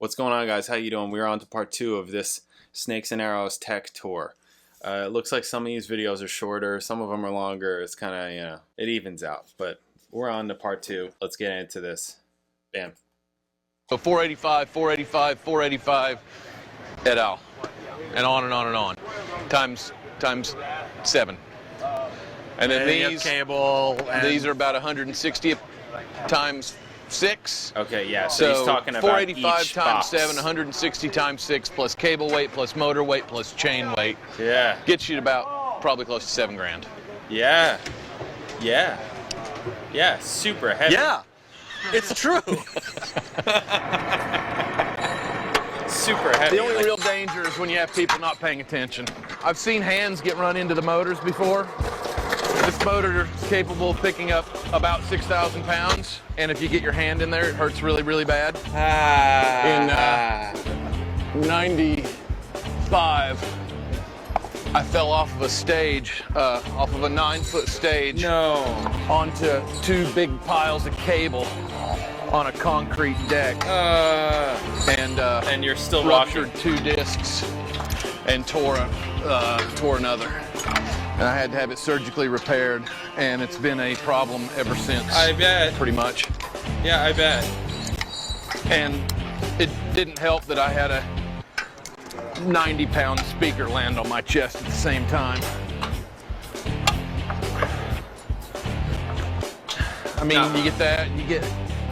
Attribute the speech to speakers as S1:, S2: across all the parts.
S1: What's going on, guys? How you doing? We're on to part 2 of this Snakes and Arrows tech tour. It looks like some of these videos are shorter, some of them are longer. It's kind of, you know, it evens out. But we're on to part 2. Let's get into this. Bam.
S2: So 485, 485, 485, et al. And on and on and on. Times 7. And then these
S3: cable. And
S2: these are about 160 times 6.
S1: Okay, yeah, so he's talking about
S2: 485
S1: each
S2: times
S1: box.
S2: 7, 160 times 6, plus cable weight, plus motor weight, plus chain weight.
S1: Yeah.
S2: Gets you to about probably close to $7,000.
S1: Yeah. Yeah. Yeah, super heavy.
S3: yeah, it's true.
S1: Super heavy.
S2: The only real danger is when you have people not paying attention. I've seen hands get run into the motors before. This motor is capable of picking up about 6,000 pounds, and if you get your hand in there, it hurts really, really bad. In 95, I fell off of a stage, off of a 9-foot stage, onto 2 big piles of cable on a concrete deck,
S1: and you're still
S2: ruptured
S1: walking.
S2: 2 discs and tore another. And I had to have it surgically repaired, and it's been a problem ever since.
S1: I bet.
S2: Pretty much.
S1: Yeah, I bet.
S2: And it didn't help that I had a 90-pound speaker land on my chest at the same time. I mean, you get that, you get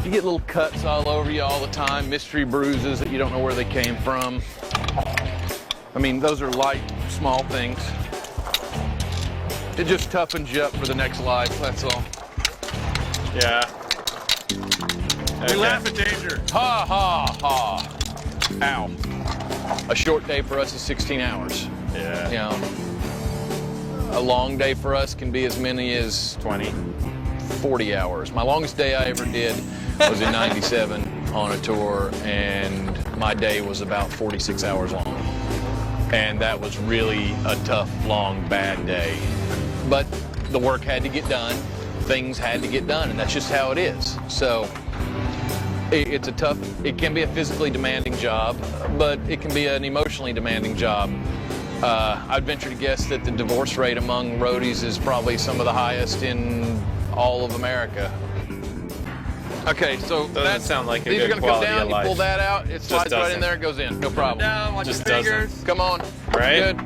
S2: little cuts all over you all the time, mystery bruises that you don't know where they came from. I mean, those are light, small things. It just toughens you up for the next life, that's all.
S1: Yeah.
S3: We laugh at danger.
S2: Ha, ha, ha. Ow. A short day for us is 16 hours.
S1: Yeah.
S2: You know, a long day for us can be as many as 40 hours. My longest day I ever did was in 97 on a tour, and my day was about 46 hours long. And that was really a tough, long, bad day. But the work had to get done, things had to get done, and that's just how it is. So it can be a physically demanding job, but it can be an emotionally demanding job. I'd venture to guess that the divorce rate among roadies is probably some of the highest in all of America. Okay, so
S1: Doesn't sound like a
S2: these are
S1: good
S2: gonna come
S1: quality
S2: down,
S1: of
S2: you
S1: life.
S2: pull that out, it slides right in there, it goes in, no problem.
S3: Down, watch
S1: Just
S3: your fingers.
S1: doesn't.
S2: Come on,
S1: Right?
S2: good.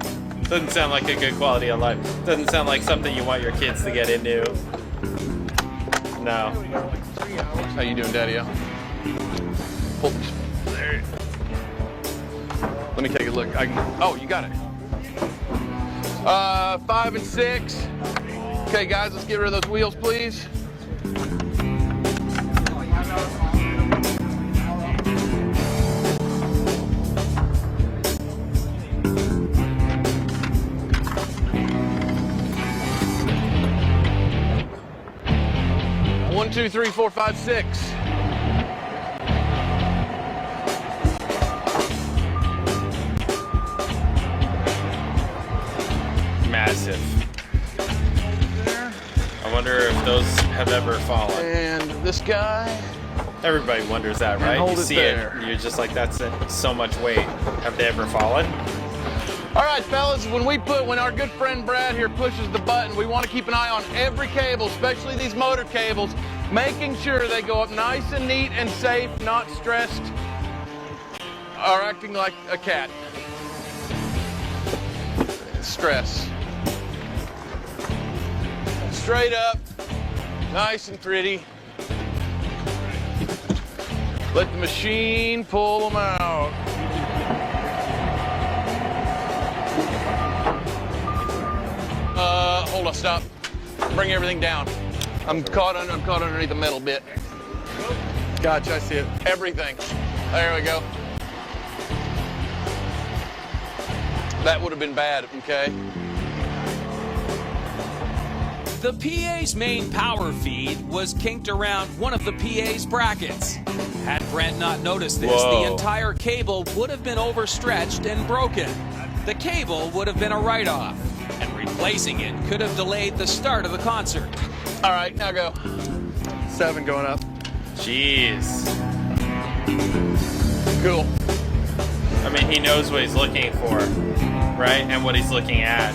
S1: Doesn't sound like a good quality of life. Doesn't sound like something you want your kids to get into. No.
S2: How you doing, Daddy-O? Pull. There. Let me take a look. Oh, you got it. 5 and 6. Okay, guys, let's get rid of those wheels, please. One, 2, 3, 4, 5, 6.
S1: Massive. I wonder if those have ever fallen.
S2: And this guy.
S1: Everybody wonders that,
S2: And
S1: right?
S2: hold
S1: You
S2: it
S1: see
S2: there.
S1: it, you're just like, that's it. So much weight. Have they ever fallen?
S2: All right, fellas, when our good friend Brad here pushes the button, we want to keep an eye on every cable, especially these motor cables, making sure they go up nice and neat and safe, not stressed or acting like a cat. Stress. Straight up, nice and pretty. Let the machine pull them out. Hold on, stop. Bring everything down. I'm caught underneath the metal bit.
S3: Gotcha, I see it.
S2: Everything. There we go. That would have been bad, okay?
S4: The PA's main power feed was kinked around one of the PA's brackets. Had Brent not noticed this,
S1: Whoa.
S4: the entire cable would have been overstretched and broken. The cable would have been a write-off, and replacing it could have delayed the start of the concert.
S2: All right, now go.
S3: 7 going up.
S1: Jeez.
S2: Cool.
S1: I mean, he knows what he's looking for, right? And what he's looking at.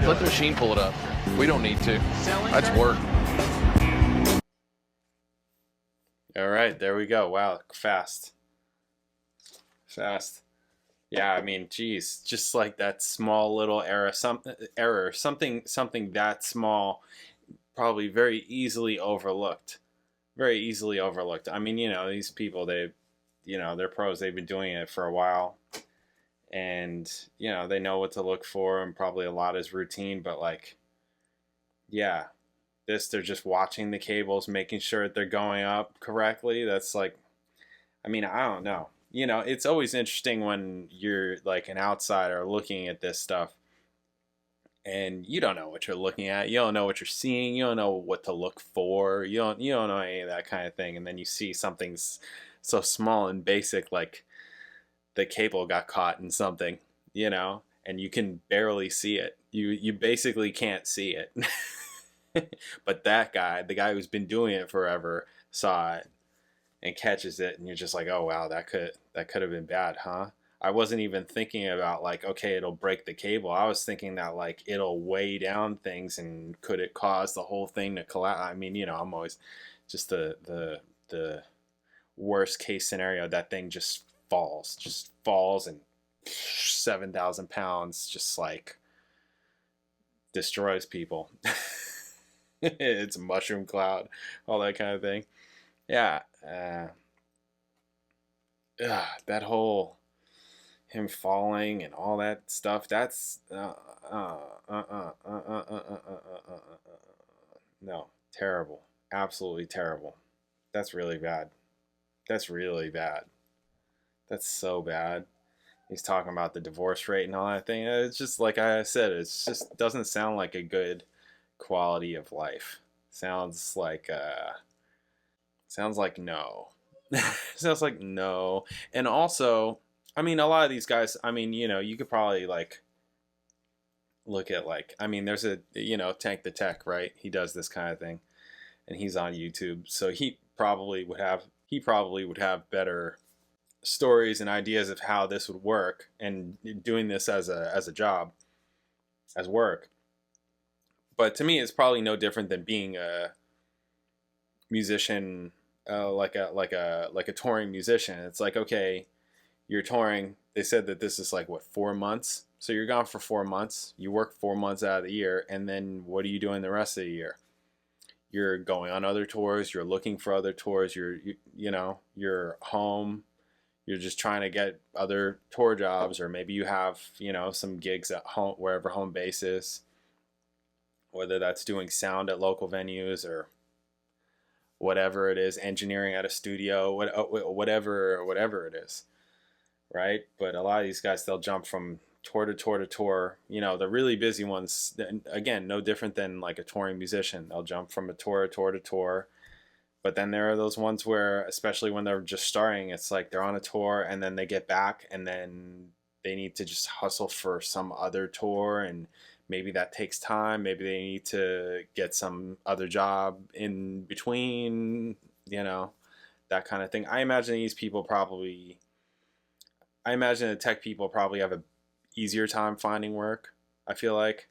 S2: Let the machine pull it up. We don't need to. That's work.
S1: All right, there we go. Wow, fast. Yeah, I mean, geez, just like that small little something that small, probably very easily overlooked. I mean, you know, these people, they're pros. They've been doing it for a while, and you know, they know what to look for, and probably a lot is routine. But like, yeah, they're just watching the cables, making sure that they're going up correctly. That's like, I mean, I don't know. You know, it's always interesting when you're like an outsider looking at this stuff and you don't know what you're looking at. You don't know what you're seeing. You don't know what to look for. You don't know any of that kind of thing. And then you see something so small and basic, like the cable got caught in something, you know, and you can barely see it. You basically can't see it. But that guy, the guy who's been doing it forever, saw it and catches it, and you're just like, oh wow, that could have been bad, huh? I wasn't even thinking about like, okay, it'll break the cable. I was thinking that like it'll weigh down things, and could it cause the whole thing to collapse? I mean, you know, I'm always just the worst case scenario. That thing just falls, and 7,000 pounds just like destroys people. It's a mushroom cloud, all that kind of thing. Yeah, that whole him falling and all that stuff, that's no, terrible, absolutely terrible. That's really bad. That's so bad. He's talking about the divorce rate and all that thing. It's just like I said, it's just doesn't sound like a good quality of life. Sounds like no. Sounds like no. And also, I mean, a lot of these guys, I mean, you know, you could probably like look at like, I mean, there's a, you know, Tank the Tech, right? He does this kind of thing, and he's on YouTube, so he probably would have better stories and ideas of how this would work, and doing this as a job, as work. But to me, it's probably no different than being a musician, like a touring musician. It's like, okay, you're touring. They said that this is like what, 4 months. So you're gone for 4 months. You work 4 months out of the year, and then what are you doing the rest of the year? You're going on other tours. You're looking for other tours. You're home. You're just trying to get other tour jobs, or maybe you have, you know, some gigs at home, wherever home base is. Whether that's doing sound at local venues or whatever it is, engineering at a studio, whatever it is, right? But a lot of these guys, they'll jump from tour to tour to tour. You know, the really busy ones, again, no different than like a touring musician. They'll jump from a tour to tour. But then there are those ones where, especially when they're just starting, it's like they're on a tour and then they get back and then they need to just hustle for some other tour, and maybe that takes time. Maybe they need to get some other job in between, you know, that kind of thing. I imagine the tech people probably have a easier time finding work. I feel like.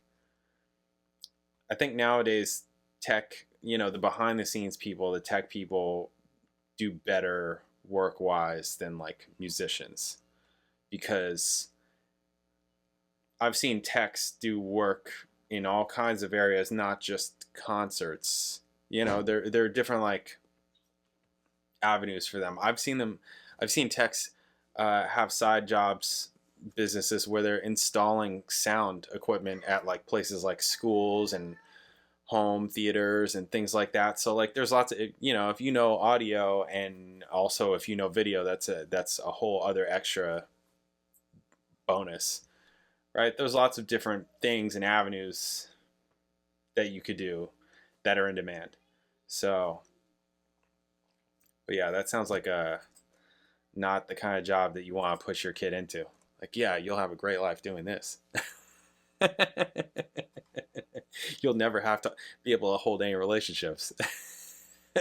S1: I think nowadays tech, you know, the behind the scenes people, the tech people do better work wise than like musicians, because I've seen techs do work in all kinds of areas, not just concerts. You know, there are different like avenues for them. I've seen techs have side jobs, businesses where they're installing sound equipment at like places like schools and home theaters and things like that. So like there's lots of, you know, if you know audio and also if you know video, that's a whole other extra bonus. Right? There's lots of different things and avenues that you could do that are in demand. So, but yeah, that sounds like not the kind of job that you want to push your kid into. Like, yeah, you'll have a great life doing this. You'll never have to be able to hold any relationships.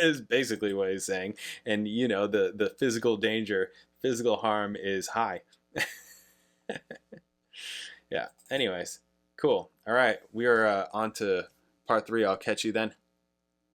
S1: is basically what he's saying. And, you know, the physical danger, physical harm is high. Yeah. Anyways, cool. All right. We are on to part 3. I'll catch you then.